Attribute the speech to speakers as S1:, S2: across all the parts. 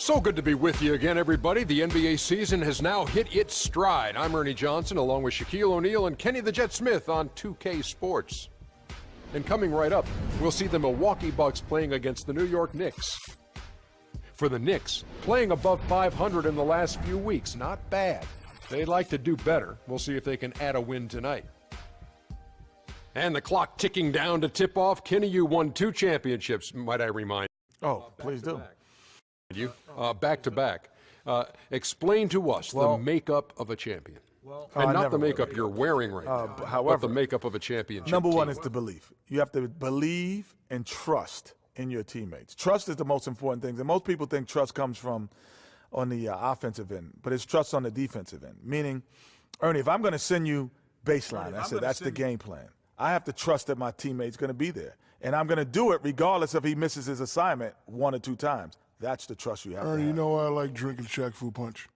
S1: So good to be with you again, everybody. The NBA season has now hit its stride. I'm Ernie Johnson, along with Shaquille O'Neal and Kenny the Jet Smith on 2K Sports. And coming right up, we'll see the Milwaukee Bucks playing against the New York Knicks. For the Knicks, playing above 500 in the last few weeks, not bad. They'd like to do better. We'll see if they can add a win tonight. And the clock ticking down to tip off. Kenny, you won 2 championships, might I remind you.
S2: Oh, please do.
S1: You back to back. Explain to us the makeup of a champion. And not the makeup you're wearing right now, but the makeup of a championship
S2: Number one
S1: team.
S2: is the belief. You have to believe and trust in your teammates. Trust is the most important thing. And most people think trust comes from on the offensive end, but it's trust on the defensive end. Meaning, Ernie, if I'm going to send you baseline, that's the game plan. I have to trust that my teammate's going to be there. And I'm going to do it regardless if he misses his assignment 1 or 2 times. That's the trust you have to have.
S3: You know why I like drinking Shaq Fu Punch?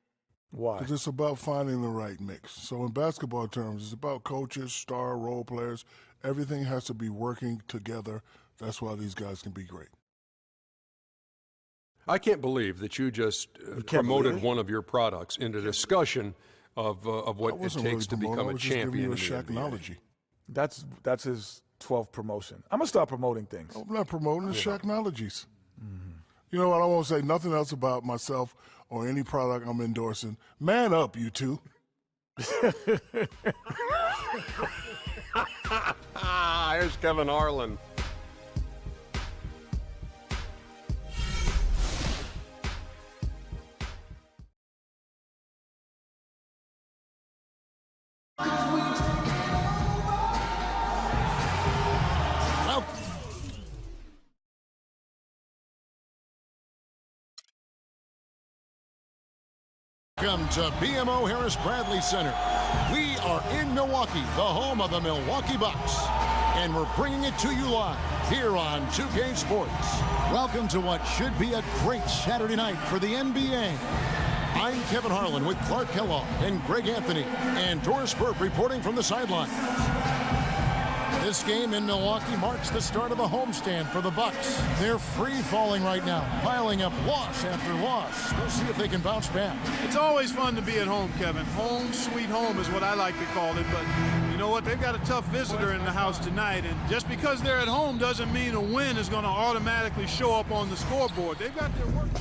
S2: Why?
S3: Because it's about finding the right mix. So in basketball terms, it's about coaches, star role players. Everything has to be working together. That's why these guys can be great.
S1: I can't believe that you just promoted one of your products into discussion of what it takes to become a champion in the NBA.
S2: That's his 12th promotion. I'm going to start promoting things.
S3: I'm not promoting the Shaqnologies. Mm-hmm. You know what? I won't say nothing else about myself or any product I'm endorsing. Man up, you two.
S1: Here's Kevin Harlan.
S4: Welcome to BMO Harris Bradley Center. We are in Milwaukee, the home of the Milwaukee Bucks. And we're bringing it to you live here on 2K Sports. Welcome to what should be a great Saturday night for the NBA. I'm Kevin Harlan with Clark Kellogg and Greg Anthony and Doris Burke reporting from the sideline. This game in Milwaukee marks the start of a homestand for the Bucks. They're free-falling right now, piling up loss after loss. We'll see if they can bounce back.
S5: It's always fun to be at home, Kevin. Home, sweet home is what I like to call it. But you know what? They've got a tough visitor in the house tonight. And just because they're at home doesn't mean a win is going to automatically show up on the scoreboard. They've got their work.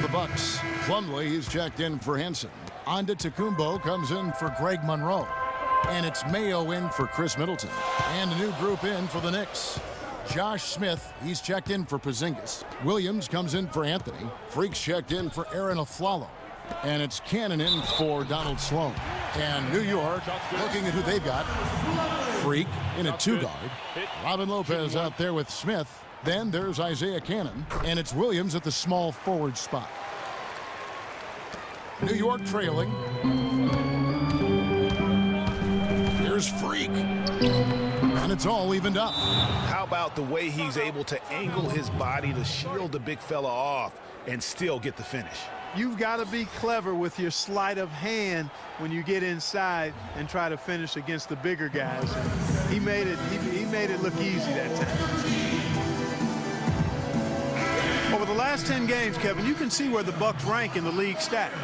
S4: The Bucks. Plumlee is checked in for Henson. Antetokounmpo comes in for Greg Monroe. And it's Mayo in for Chris Middleton. And a new group in for the Knicks. Josh Smith, he's checked in for Porzingis. Williams comes in for Anthony. Freak's checked in for Aaron Aflalo. And it's Cannon in for Donald Sloan. And New York, looking at who they've got. Freak in a 2-guard. Robin Lopez out there with Smith. Then there's Isaiah Cannon. And it's Williams at the small forward spot. New York trailing. Here's Freak. And it's all evened up.
S6: How about the way he's able to angle his body to shield the big fella off and still get the finish?
S5: You've got to be clever with your sleight of hand when you get inside and try to finish against the bigger guys. He made it look easy that time. Over the last 10 games, Kevin, you can see where the Bucks rank in the league stats.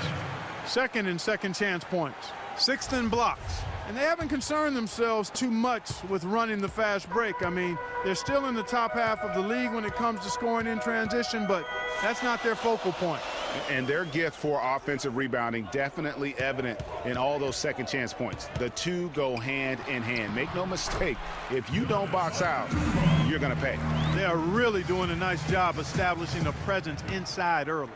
S5: Second in second chance points. 6th in blocks. And they haven't concerned themselves too much with running the fast break. I mean, they're still in the top half of the league when it comes to scoring in transition, but that's not their focal point.
S6: And their gift for offensive rebounding definitely evident in all those second chance points. The two go hand in hand. Make no mistake, if you don't box out, you're going to pay.
S5: They are really doing a nice job establishing a presence inside early.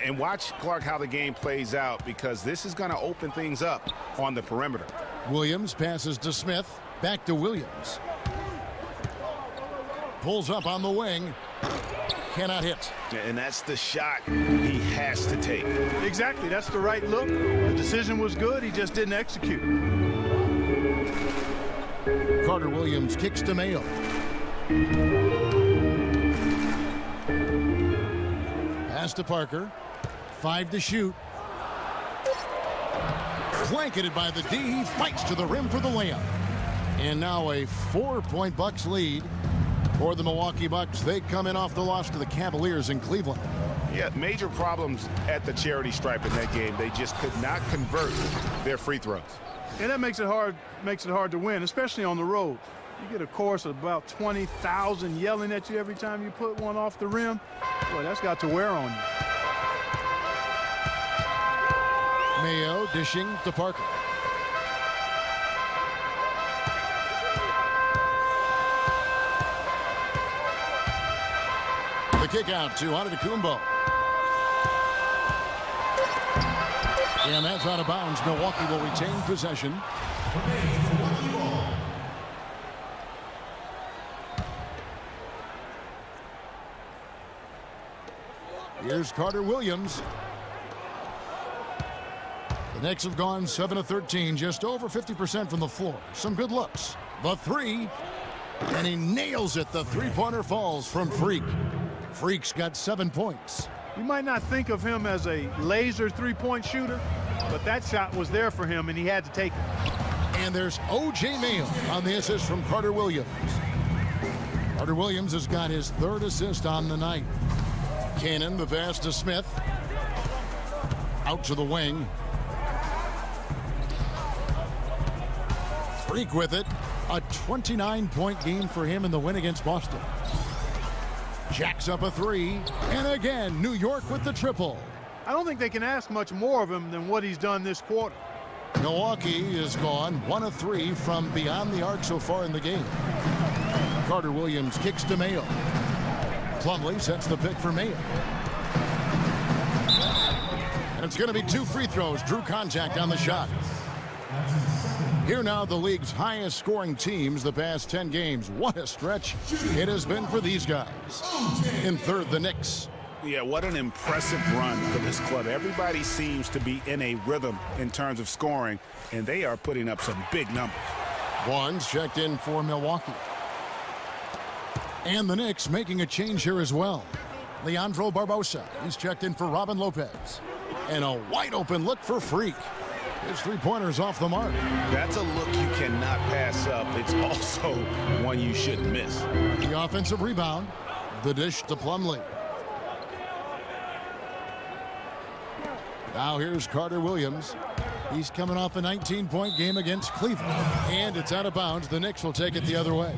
S6: And watch, Clark, how the game plays out, because this is going to open things up on the perimeter.
S4: Williams passes to Smith. Back to Williams. Pulls up on the wing. Cannot hit.
S6: And that's the shot he has to take.
S5: Exactly. That's the right look. The decision was good. He just didn't execute.
S4: Carter Williams kicks to Mayo. Pass to Parker. 5 to shoot. Blanketed by the D. He fights to the rim for the layup. And now a 4-point Bucks lead for the Milwaukee Bucks. They come in off the loss to the Cavaliers in Cleveland.
S6: Yeah, major problems at the charity stripe in that game. They just could not convert their free throws.
S5: And that makes it hard to win, especially on the road. You get a chorus of about 20,000 yelling at you every time you put one off the rim. Boy, that's got to wear on you.
S4: Mayo dishing to Parker. The kick out to Antetokounmpo. And that's out of bounds. Milwaukee will retain possession. Here's Carter Williams. The Knicks have gone 7 of 13, just over 50% from the floor. Some good looks. The three, and he nails it. The three-pointer falls from Freak. Freak's got 7 points.
S5: You might not think of him as a laser three-point shooter, but that shot was there for him, and he had to take it.
S4: And there's O.J. Mayo on the assist from Carter Williams. Carter Williams has got his 3rd assist on the night. Cannon, the pass to Smith. Out to the wing. Freak with it. A 29-point game for him in the win against Boston. Jacks up a three. And again, New York with the triple.
S5: I don't think they can ask much more of him than what he's done this quarter.
S4: Milwaukee is gone 1 of 3 from beyond the arc so far in the game. Carter Williams kicks to Mayo. Plumlee sets the pick for Mayo. And it's going to be 2 free throws. Drew contact on the shot. Here now the league's highest scoring teams the past 10 games. What a stretch it has been for these guys. In 3rd, the Knicks.
S6: Yeah, what an impressive run for this club. Everybody seems to be in a rhythm in terms of scoring, and they are putting up some big numbers.
S4: One's checked in for Milwaukee. And the Knicks making a change here as well. Leandro Barbosa, he's checked in for Robin Lopez. And a wide open look for Freak. His three-pointer's off the mark.
S6: That's a look you cannot pass up. It's also one you shouldn't miss.
S4: The offensive rebound. The dish to Plumlee. Now here's Carter Williams. He's coming off a 19-point game against Cleveland. And it's out of bounds. The Knicks will take it the other way.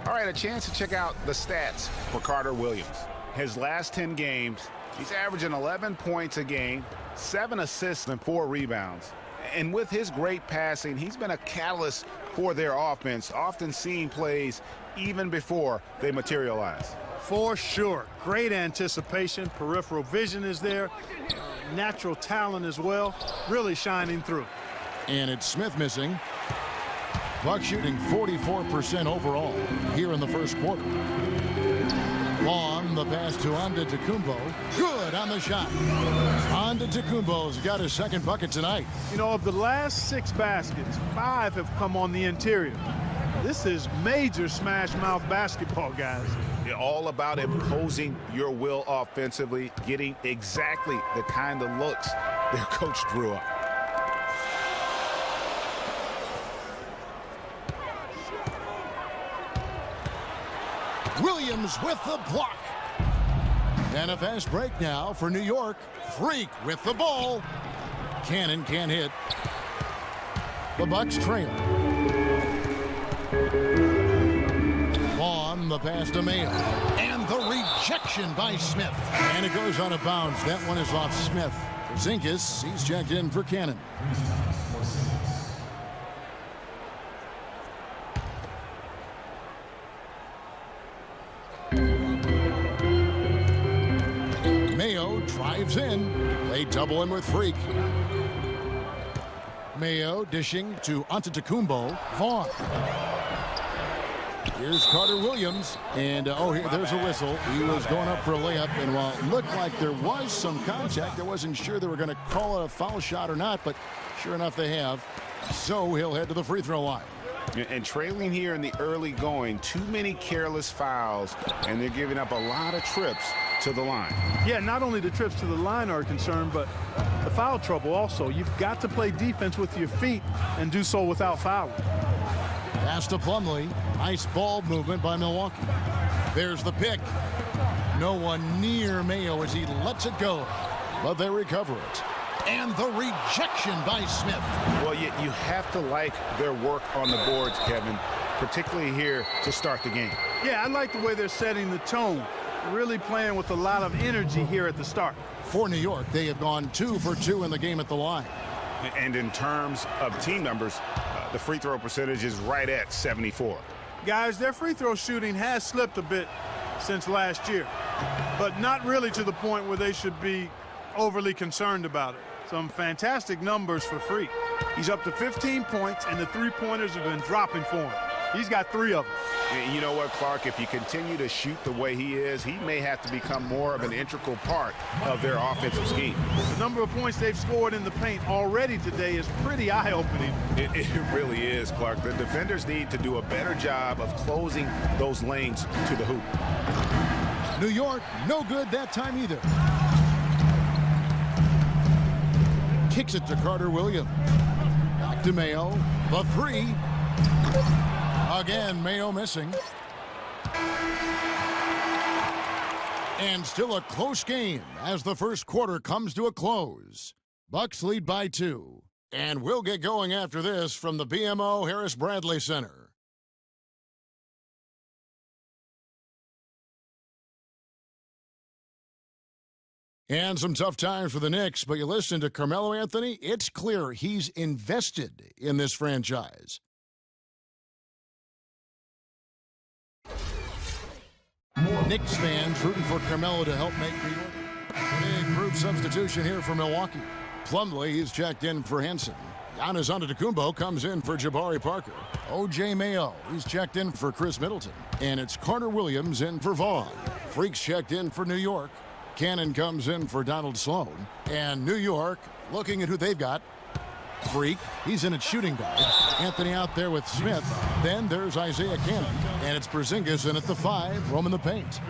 S6: All right, a chance to check out the stats for Carter Williams. His last 10 games, he's averaging 11 points a game, 7 assists and 4 rebounds. And with his great passing, he's been a catalyst for their offense, often seeing plays even before they materialize.
S5: For sure. Great anticipation. Peripheral vision is there. Natural talent as well. Really shining through.
S4: And it's Smith missing. Bucks shooting 44% overall here in the first quarter. Long, the pass to Antetokounmpo. Good on the shot. Antetokounmpo's got his 2nd bucket tonight.
S5: You know, of the last 6 baskets, 5 have come on the interior. This is major smash mouth basketball, guys.
S6: You're all about imposing your will offensively, getting exactly the kind of looks their coach drew up.
S4: Williams with the block. And a fast break now for New York. Freak with the ball. Cannon can't hit. The Bucks trail. On the pass to Mayo. And the rejection by Smith. And it goes out of bounds. That one is off Smith. Zinkas, he's checked in for Cannon. Mayo drives in. They double him with Freak. Mayo dishing to Antetokounmpo. Vaughn. Here's Carter Williams. And, there's a whistle. He was going up for a layup. And while it looked like there was some contact, I wasn't sure they were going to call it a foul shot or not. But sure enough, they have. So he'll head to the free throw line.
S6: And trailing here in the early going, too many careless fouls, and they're giving up a lot of trips to the line.
S5: Yeah, not only the trips to the line are a concern, but the foul trouble also. You've got to play defense with your feet and do so without fouling.
S4: Pass to Plumlee. Nice ball movement by Milwaukee. There's the pick. No one near Mayo as he lets it go. But they recover it. And the rejection by Smith.
S6: Well, you have to like their work on the boards, Kevin, particularly here to start the game.
S5: Yeah, I like the way they're setting the tone. Really playing with a lot of energy here at the start.
S4: For New York, they have gone 2 for 2 in the game at the line.
S6: And in terms of team numbers, the free throw percentage is right at 74.
S5: Guys, their free throw shooting has slipped a bit since last year, but not really to the point where they should be overly concerned about it. Some fantastic numbers for Freak. He's up to 15 points, and the three-pointers have been dropping for him. He's got 3 of them.
S6: And you know what, Clark? If you continue to shoot the way he is, he may have to become more of an integral part of their offensive scheme.
S5: The number of points they've scored in the paint already today is pretty eye-opening.
S6: It really is, Clark. The defenders need to do a better job of closing those lanes to the hoop.
S4: New York, no good that time either. Kicks it to Carter Williams. Back to Mayo. The 3. Again, Mayo missing. And still a close game as the first quarter comes to a close. Bucks lead by 2. And we'll get going after this from the BMO Harris Bradley Center. And some tough times for the Knicks, but you listen to Carmelo Anthony, it's clear he's invested in this franchise. Knicks fans rooting for Carmelo to help make New York. Big group substitution here for Milwaukee. Plumlee is checked in for Henson. Giannis Antetokounmpo comes in for Jabari Parker. O.J. Mayo is checked in for Chris Middleton. And it's Carter Williams in for Vaughn. Freaks checked in for New York. Cannon comes in for Donald Sloan. And New York, looking at who they've got. Freak, he's in at shooting guard. Anthony out there with Smith. Then there's Isaiah Cannon. And it's Porzingis in at the 5, roaming the paint.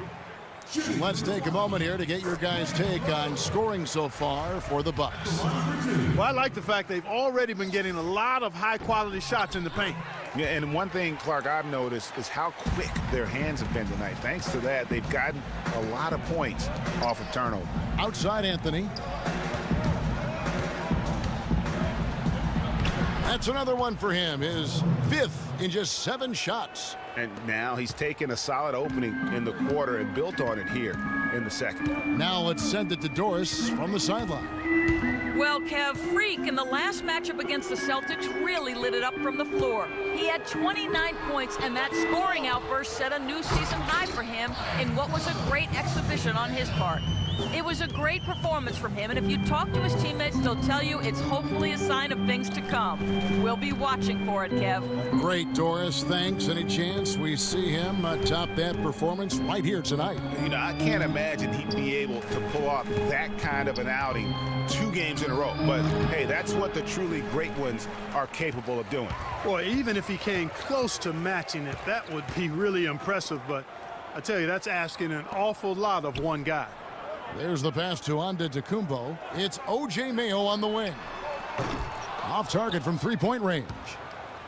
S4: Let's take a moment here to get your guys' take on scoring so far for the Bucks.
S5: Well, I like the fact they've already been getting a lot of high-quality shots in the paint.
S6: Yeah, and one thing, Clark, I've noticed is how quick their hands have been tonight. Thanks to that, they've gotten a lot of points off of turnover.
S4: Outside Anthony. That's another one for him. His 5th in just 7 shots.
S6: And now he's taken a solid opening in the quarter and built on it here in the second.
S4: Now let's send it to Doris from the sideline.
S7: Well, Kev, Freak in the last matchup against the Celtics really lit it up from the floor. He had 29 points, and that scoring outburst set a new season high for him in what was a great exhibition on his part. It was a great performance from him, and if you talk to his teammates, they'll tell you it's hopefully a sign of things to come. We'll be watching for it, Kev.
S4: Great, Doris. Thanks. Any chance we see him top that performance right here tonight?
S6: You know, I can't imagine he'd be able to pull off that kind of an outing 2 games in a row. But, hey, that's what the truly great ones are capable of doing.
S5: Boy, even if he came close to matching it, that would be really impressive. But I tell you, that's asking an awful lot of one guy.
S4: There's the pass to Antetokounmpo. It's O.J. Mayo on the wing. Off target from 3-point range.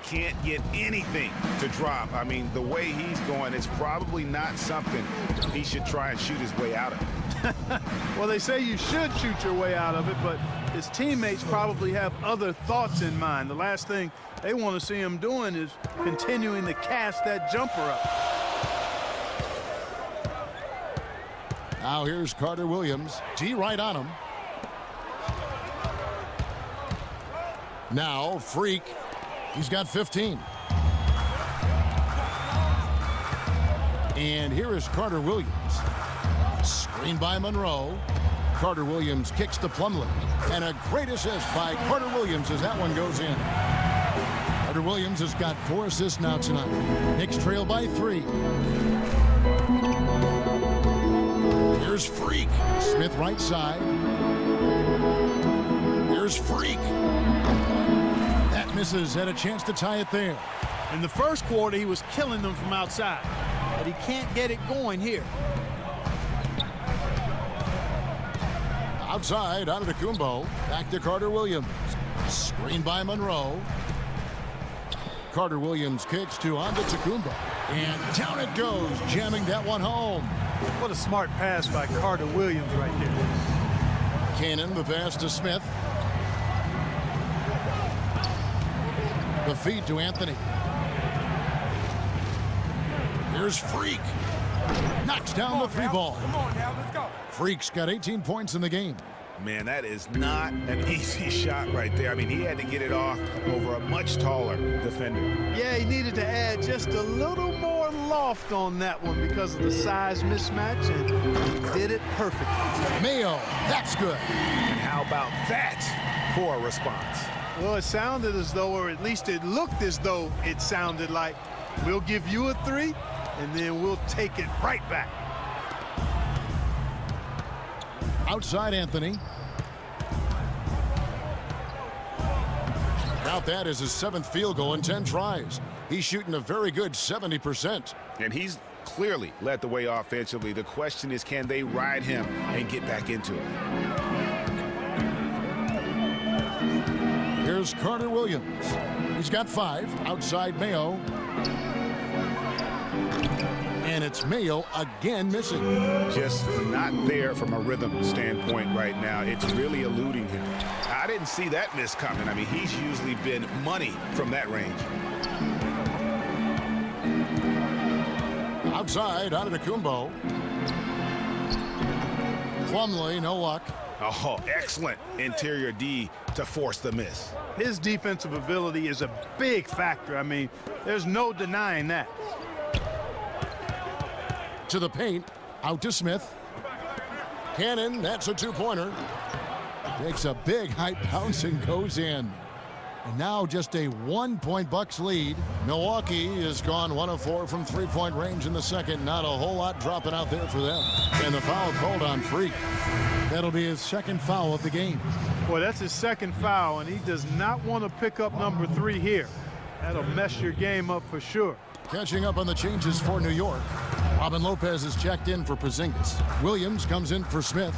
S6: Can't get anything to drop. I mean, the way he's going, it's probably not something he should try and shoot his way out of.
S5: Well, they say you should shoot your way out of it, but his teammates probably have other thoughts in mind. The last thing they want to see him doing is continuing to cast that jumper up.
S4: Now here's Carter Williams. T right on him. Now Freak. He's got 15. And here is Carter Williams. Screen by Monroe. Carter Williams kicks to Plumlee. And a great assist by Carter Williams as that one goes in. Carter Williams has got 4 assists now tonight. Knicks trail by 3. Here's Freak. Smith right side. Here's Freak. That misses, had a chance to tie it there.
S5: In the first quarter, he was killing them from outside, but he can't get it going here.
S4: Outside, Antetokounmpo. Back to Carter Williams. Screen by Monroe. Carter Williams kicks to Antetokounmpo. And down it goes, jamming that one home.
S5: What a smart pass by Carter Williams right there.
S4: Cannon, the pass to Smith. The feed to Anthony. Here's Freak. Knocks down the three ball.
S8: Come on now, let's go.
S4: Freak's got 18 points in the game.
S6: Man, that is not an easy shot right there. I mean, he had to get it off over a much taller defender.
S5: Yeah, he needed to add just a little more loft on that one because of the size mismatch, and he did it perfectly.
S4: Mayo, that's good.
S6: And how about that for a response?
S5: Well, it sounded as though, or at least it looked as though it sounded like, we'll give you a three, and then we'll take it right back.
S4: Outside Anthony. Count that as his 7th field goal in 10 tries. He's shooting a very good 70%.
S6: And he's clearly led the way offensively. The question is, can they ride him and get back into it?
S4: Here's Carter Williams. He's got 5. Outside Mayo. And it's Mayo again missing.
S6: Just not there from a rhythm standpoint right now. It's really eluding him. I didn't see that miss coming. I mean, he's usually been money from that range.
S4: Outside, Antetokounmpo. Plumlee, no luck.
S6: Oh, excellent interior D to force the miss.
S5: His defensive ability is a big factor. I mean, there's no denying that.
S4: To the paint, out to Smith. Cannon, that's a 2-pointer. Takes a big high bounce and goes in. And now just a 1-point Bucks lead. Milwaukee has gone 1 of 4 from 3-point range in the second. Not a whole lot dropping out there for them. And the foul called on Freak. That'll be his 2nd foul of the game.
S5: Boy, that's his 2nd foul, and he does not want to pick up number 3 here. That'll mess your game up for sure.
S4: Catching up on the changes for New York. Robin Lopez is checked in for Porzingis. Williams comes in for Smith.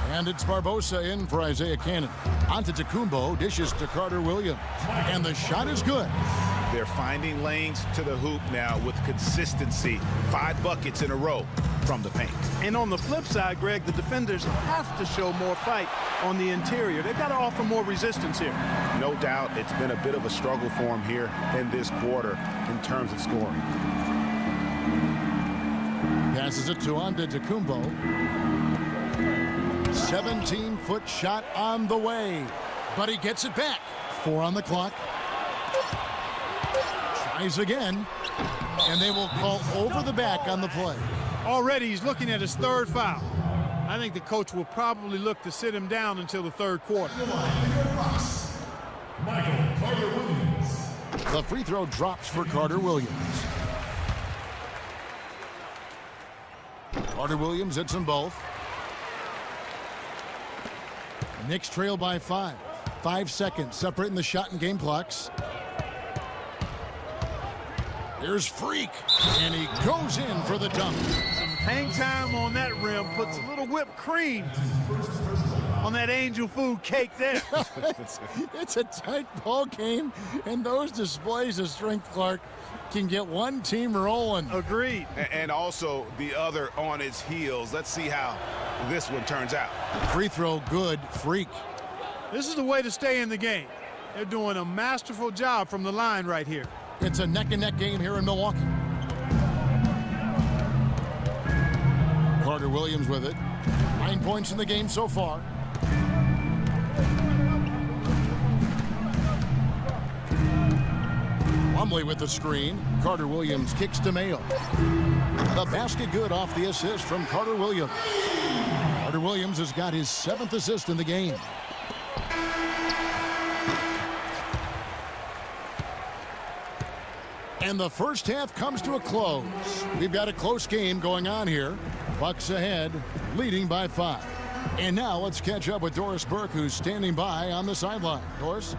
S4: And it's Barbosa in for Isaiah Cannon. Antetokounmpo dishes to Carter Williams. And the shot is good.
S6: They're finding lanes to the hoop now with consistency. 5 buckets in a row from the paint.
S5: And on the flip side, Greg, the defenders have to show more fight on the interior. They've got to offer more resistance here.
S6: No doubt it's been a bit of a struggle for him here in this quarter in terms of scoring.
S4: Passes it to Antetokounmpo. 17-foot shot on the way. But he gets it back. 4 on the clock. Tries again. And they will call over the back on the play.
S5: Already he's looking at his 3rd foul. I think the coach will probably look to sit him down until the 3rd quarter.
S4: The free throw drops for Carter Williams. Carter Williams hits them both. Knicks trail by 5. 5 seconds separating the shot and game clocks. Here's Freak, and he goes in for the dunk.
S5: Hang time on that rim, puts a little whipped cream on that angel food cake there.
S4: It's a tight ball game, and those displays of strength, Clark, can get one team rolling.
S5: Agreed.
S6: And also the other on its heels. Let's see how this one turns out.
S4: Free throw good, Freak.
S5: This is the way to stay in the game. They're doing a masterful job from the line right here.
S4: It's a neck-and-neck game here in Milwaukee. Carter Williams with it. 9 points in the game so far. Plumlee with the screen. Carter Williams kicks to Mayo. The basket good off the assist from Carter Williams. Carter Williams has got his 7th assist in the game. And the first half comes to a close. We've got a close game going on here. Bucks ahead, leading by 5. And now let's catch up with Doris Burke, who's standing by on the sideline. Doris?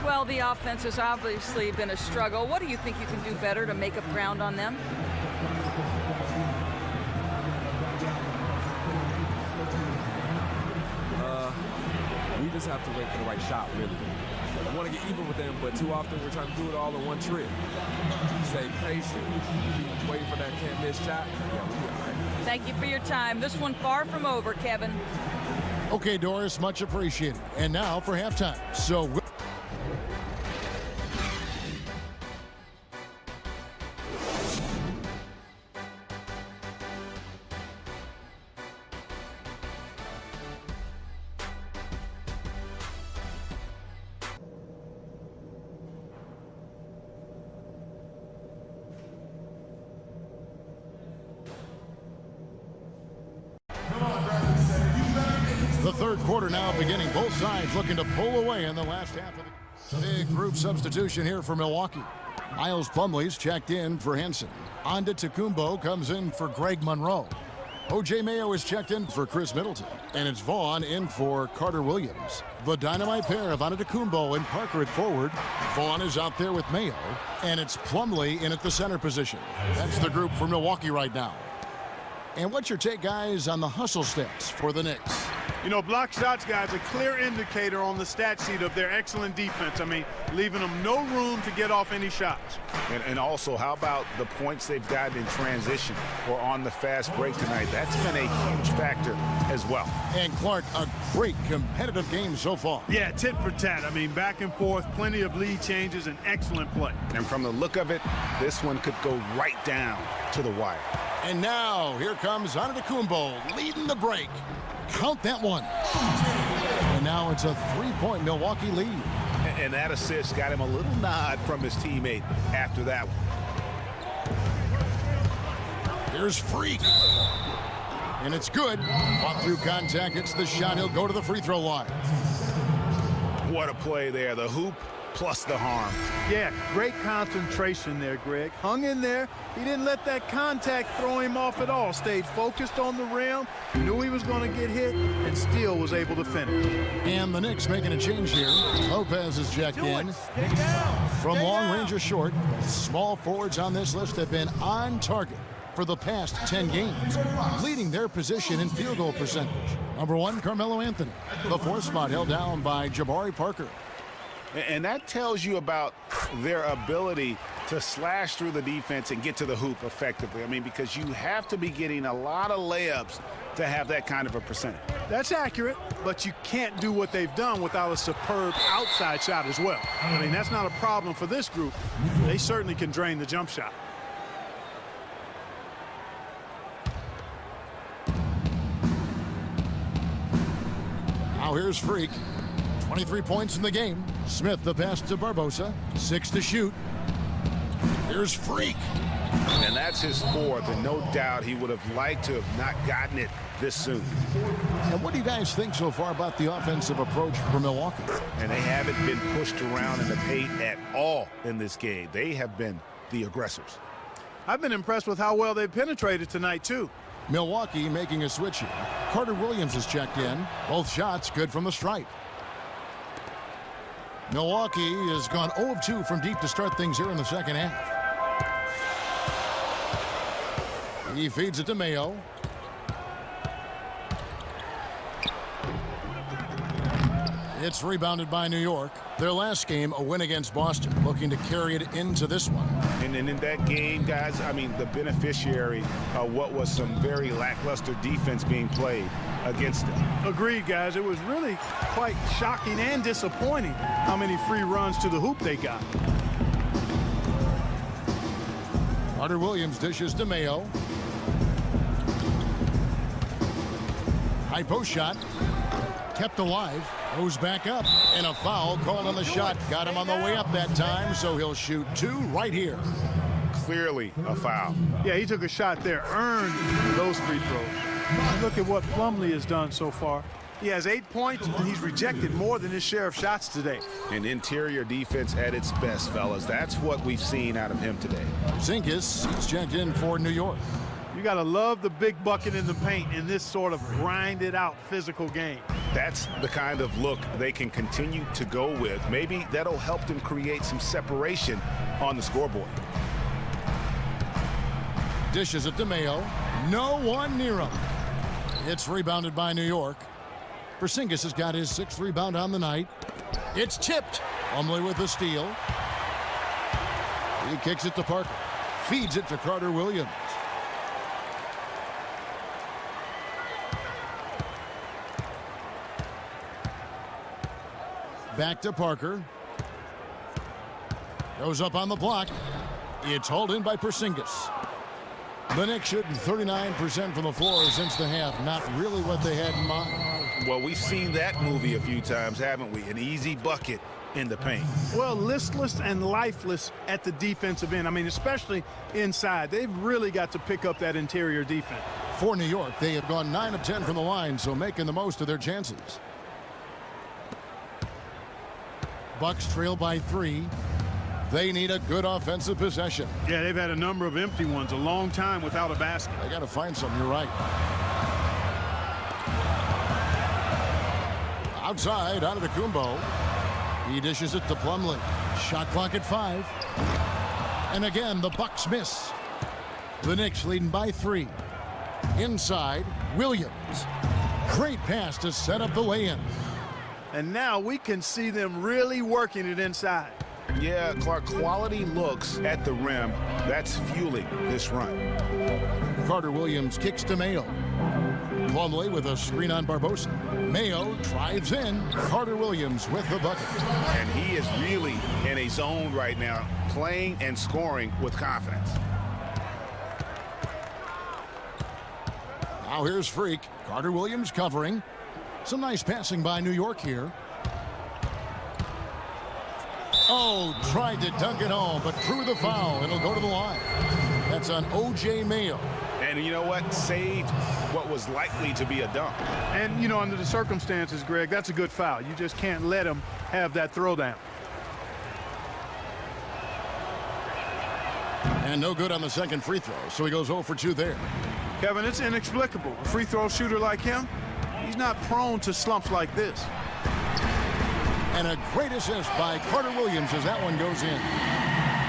S7: Well, the offense has obviously been a struggle. What do you think you can do better to make up ground on them?
S8: We just have to wait for the right shot, really. want to get even with them, but too often we're trying to do it all in one trip. Stay patient, keep waiting for that can't miss shot. Yeah, we'll be all right.
S7: Thank you for your time. This one far from over, Kevin.
S4: Okay, Doris, much appreciated. And now for halftime. So the third quarter now beginning. Both sides looking to pull away in the last half of the big group substitution here for Milwaukee. Miles Plumlee's checked in for Henson. Antetokounmpo comes in for Greg Monroe. O.J. Mayo is checked in for Chris Middleton. And it's Vaughn in for Carter Williams. The dynamite pair of Antetokounmpo and Parker at forward. Vaughn is out there with Mayo. And it's Plumlee in at the center position. That's the group for Milwaukee right now. And what's your take, guys, on the hustle stats for the Knicks?
S5: You know, block shots, guys, a clear indicator on the stat sheet of their excellent defense. I mean, leaving them no room to get off any shots.
S6: And also, how about the points they've gotten in transition or on the fast break tonight? That's been a huge factor as well.
S4: And Clark, a great competitive game so far.
S5: Yeah, tit for tat. I mean, back and forth, plenty of lead changes, and excellent play.
S6: And from the look of it, this one could go right down to the wire.
S4: And now, here comes Antetokounmpo leading the break. Count that one. And now it's a three-point Milwaukee lead.
S6: And that assist got him a little nod from his teammate after that one.
S4: Here's Freak. And it's good. Fought through contact. It's the shot. He'll go to the free throw line.
S6: What a play there. The hoop plus the harm.
S5: Yeah, great concentration there, Greg. Hung in there. He didn't let that contact throw him off at all. Stayed focused on the rim, knew he was going to get hit, and still was able to finish.
S4: And the Knicks making a change here. Lopez is checked in. From long range or short, small forwards on this list have been on target for the past 10 games, leading their position in field goal percentage. Number 1, Carmelo Anthony. The 4th spot held down by Jabari Parker.
S6: And that tells you about their ability to slash through the defense and get to the hoop effectively. I mean, because you have to be getting a lot of layups to have that kind of a percentage.
S5: That's accurate, but you can't do what they've done without a superb outside shot as well. I mean, that's not a problem for this group. They certainly can drain the jump shot.
S4: Now here's Freak. 23 points in the game. Smith the pass to Barbosa. 6 to shoot. Here's Freak.
S6: And that's his 4th, and no doubt he would have liked to have not gotten it this soon.
S4: And what do you guys think so far about the offensive approach for Milwaukee?
S6: And they haven't been pushed around in the paint at all in this game. They have been the aggressors.
S5: I've been impressed with how well they've penetrated tonight, too.
S4: Milwaukee making a switch here. Carter Williams is checked in. Both shots good from the stripe. Milwaukee has gone 0 of 2 from deep to start things here in the second half. He feeds it to Mayo. It's rebounded by New York. Their last game, a win against Boston, looking to carry it into this one.
S6: And in that game, guys, I mean, the beneficiary of what was some very lackluster defense being played against them.
S5: Agreed, guys. It was really quite shocking and disappointing how many free runs to the hoop they got.
S4: Carter Williams dishes to Mayo. High post shot. Kept alive. Goes back up. And a foul called on the shot. Got him on the way up that time, so he'll shoot 2 right here.
S6: Clearly a foul.
S5: Yeah, he took a shot there. Earned those free throws. Look at what Plumlee has done so far. He has 8 points, and he's rejected more than his share of shots today.
S6: An interior defense at its best, fellas. That's what we've seen out of him today.
S4: Zinkis is checked in for New York.
S5: You got to love the big bucket in the paint in this sort of grinded-out physical game.
S6: That's the kind of look they can continue to go with. Maybe that'll help them create some separation on the scoreboard.
S4: Dishes it to Mayo. No one near him. It's rebounded by New York. Porzingis has got his 6th rebound on the night. It's tipped. Plumlee with the steal. He kicks it to Parker. Feeds it to Carter Williams. Back to Parker. Goes up on the block. It's hauled in by Porzingis. The Knicks shooting 39% from the floor since the half. Not really what they had in mind.
S6: Well, we've seen that movie a few times, haven't we? An easy bucket in the paint.
S5: Well, listless and lifeless at the defensive end. I mean, especially inside. They've really got to pick up that interior defense.
S4: For New York, they have gone 9 of 10 from the line, so making the most of their chances. Bucks trail by 3. They need a good offensive possession.
S5: Yeah, they've had a number of empty ones, a long time without a basket.
S4: They got to find some, you're right. Outside, out of the Kumbo. He dishes it to Plumlee. Shot clock at 5. And again, the Bucks miss. The Knicks leading by 3. Inside, Williams. Great pass to set up the lay-in.
S5: And now we can see them really working it inside.
S6: Yeah, Clark, quality looks at the rim. That's fueling this run.
S4: Carter Williams kicks to Mayo. Plumlee with a screen on Barbosa. Mayo drives in. Carter Williams with the bucket.
S6: And he is really in a zone right now, playing and scoring with confidence.
S4: Now here's Freak. Carter Williams covering. Some nice passing by New York here. Oh, tried to dunk it home, but drew the foul. It'll go to the line. That's on O.J. Mayo.
S6: And you know what? Saved what was likely to be a dunk.
S5: And, you know, under the circumstances, Greg, that's a good foul. You just can't let him have that throwdown.
S4: And no good on the second free throw, so he goes 0 for 2 there.
S5: Kevin, it's inexplicable. A free throw shooter like him, he's not prone to slumps like this.
S4: And a great assist by Carter Williams as that one goes in.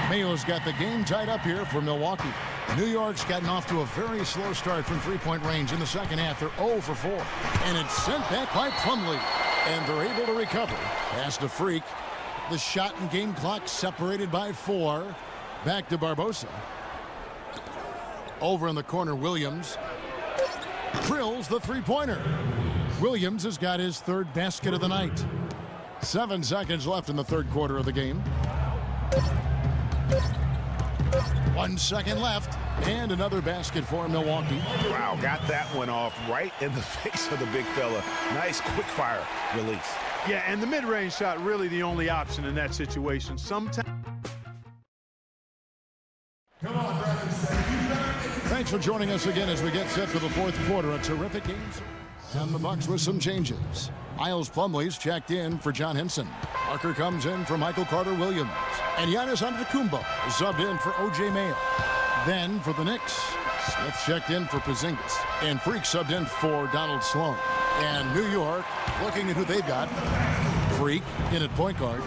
S4: Mayo's got the game tied up here for Milwaukee. New York's gotten off to a very slow start from three-point range in the second half. They're 0 for 4. And it's sent back by Plumlee. And they're able to recover. Pass to Freak. The shot and game clock separated by 4. Back to Barbosa. Over in the corner, Williams drills the three-pointer. Williams has got his 3rd basket of the night. 7 seconds left in the 3rd quarter of the game. 1 second left, and another basket for Milwaukee.
S6: Wow, got that one off right in the face of the big fella. Nice quick fire release.
S5: Yeah, and the mid-range shot really the only option in that situation. Sometimes.
S4: Thanks for joining us again as we get set for the 4th quarter. A terrific game. And the Bucks with some changes. Miles Plumlee's checked in for John Henson. Parker comes in for Michael Carter Williams. And Giannis Antetokounmpo is subbed in for O.J. Mayo. Then for the Knicks, Smith checked in for Porzingis. And Freak subbed in for Donald Sloan. And New York looking at who they've got. Freak in at point guard.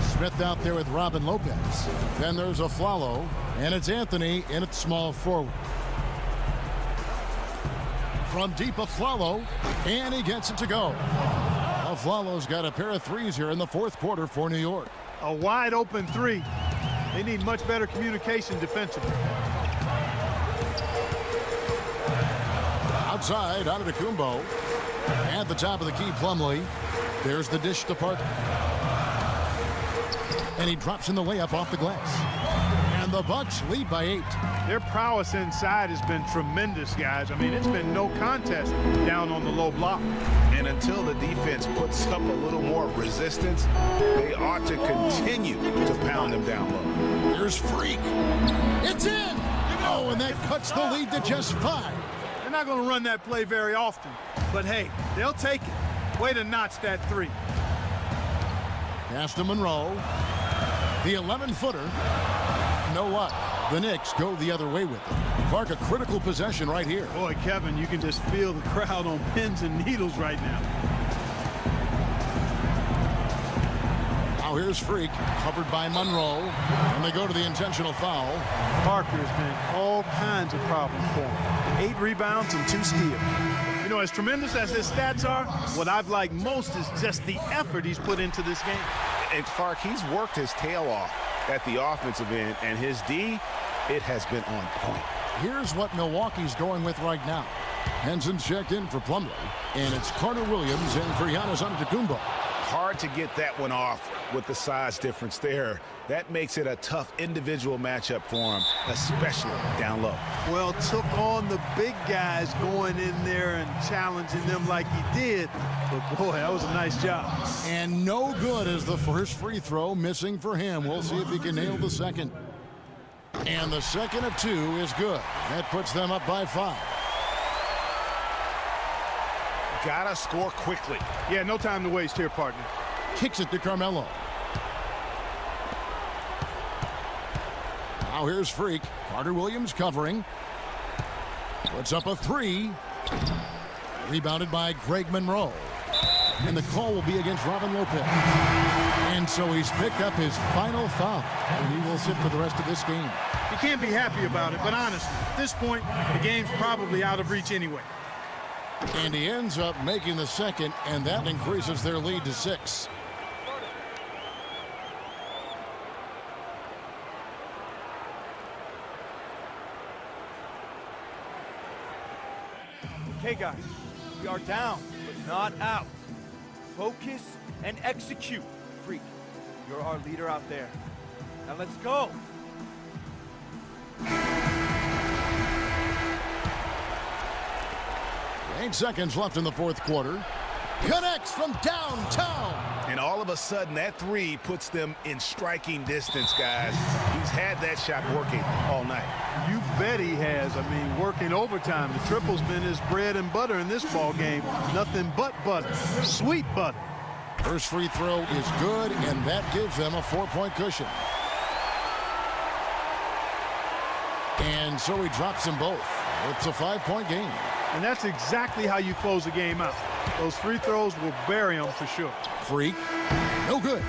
S4: Smith out there with Robin Lopez. Then there's Aflalo. And it's Anthony in at small forward. From deep, Aflalo, and he gets it to go. Aflalo's got a pair of threes here in the 4th quarter for New York.
S5: A wide open 3. They need much better communication defensively.
S4: Outside, out of the Kumbo. At the top of the key, Plumlee. There's the dish to Parker. And he drops in the layup off the glass. And the Bucks lead by 8.
S5: Their prowess inside has been tremendous, guys. I mean, it's been no contest down on the low block.
S6: And until the defense puts up a little more resistance, they ought to continue to pound them down low.
S4: Here's Freak. It's in! Oh, and that cuts the lead to just 5.
S5: They're not going to run that play very often. But, hey, they'll take it. Way to notch that 3.
S4: Pass to Monroe. The 11-footer. Know what? The Knicks go the other way with it. Clark, a critical possession right here.
S5: Boy, Kevin, you can just feel the crowd on pins and needles right now.
S4: Now here's Freak, covered by Monroe, and they go to the intentional foul.
S5: Parker's been all kinds of problems for him. 8 rebounds and 2 steals. You know, as tremendous as his stats are, what I've liked most is just the effort he's put into this game.
S6: And Clark, he's worked his tail off at the offensive end, and his D, it has been on point.
S4: Here's what Milwaukee's going with right now. Henson's checked in for Plumlee, and it's Carter Williams and for Giannis Antetokounmpo.
S6: Hard to get that one off with the size difference there. That makes it a tough individual matchup for him, especially down low.
S5: Well, took on the big guys going in there and challenging them like he did. But, boy, that was a nice job.
S4: And no good as the first free throw missing for him. We'll see if he can nail the second. And the second of 2 is good. That puts them up by 5.
S6: Gotta score quickly.
S5: Yeah, no time to waste here, partner.
S4: Kicks it to Carmelo. Now here's Freak. Carter Williams covering. Puts up a 3. Rebounded by Greg Monroe. And the call will be against Robin Lopez. And so he's picked up his final foul. And he will sit for the rest of this game.
S5: You can't be happy about it, but honestly, at this point, the game's probably out of reach anyway.
S4: And he ends up making the second, and that increases their lead to 6.
S9: Okay, guys, we are down, but not out. Focus and execute. Freak, you're our leader out there. Now let's go.
S4: 8 seconds left in the fourth quarter. Connects from downtown.
S6: And all of a sudden, that 3 puts them in striking distance, guys. He's had that shot working all night.
S5: You bet he has. I mean, working overtime. The triple's been his bread and butter in this ball game. Nothing but butter. Sweet butter.
S4: First free throw is good, and that gives them a 4-point cushion. And so he drops them both. It's a 5-point game.
S5: And that's exactly how you close a game out. Those free throws will bury them for sure.
S4: Freak, no good.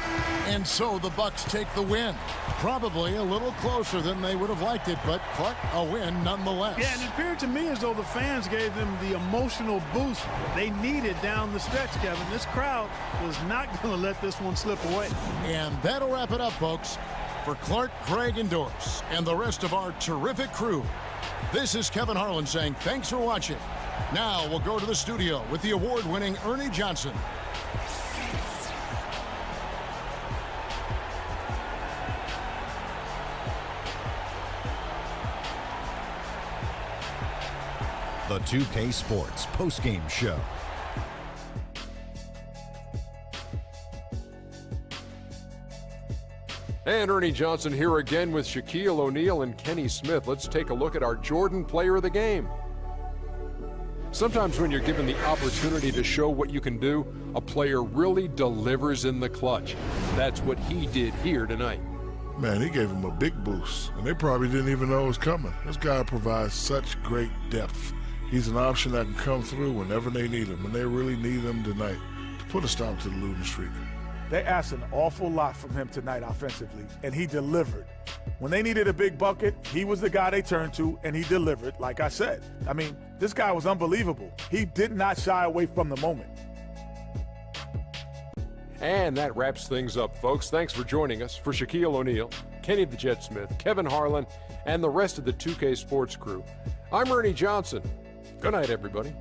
S4: And so the Bucks take the win. Probably a little closer than they would have liked it, but Clark, a win nonetheless.
S5: Yeah, and it appeared to me as though the fans gave them the emotional boost they needed down the stretch, Kevin. This crowd was not going to let this one slip away.
S4: And that'll wrap it up, folks. For Clark, Craig, and Doris, and the rest of our terrific crew, this is Kevin Harlan saying thanks for watching. Now we'll go to the studio with the award-winning Ernie Johnson.
S10: The 2K Sports postgame show.
S1: And Ernie Johnson here again with Shaquille O'Neal and Kenny Smith. Let's take a look at our Jordan player of the game. Sometimes when you're given the opportunity to show what you can do, a player really delivers in the clutch. That's what he did here tonight.
S3: Man, he gave him a big boost, and they probably didn't even know it was coming. This guy provides such great depth. He's an option that can come through whenever they need him, and they really need him tonight to put a stop to the losing streak.
S2: They asked an awful lot from him tonight offensively, and he delivered. When they needed a big bucket, he was the guy they turned to, and he delivered, like I said. I mean, this guy was unbelievable. He did not shy away from the moment.
S1: And that wraps things up, folks. Thanks for joining us. For Shaquille O'Neal, Kenny the Jet Smith, Kevin Harlan, and the rest of the 2K Sports crew, I'm Ernie Johnson. Good night, everybody.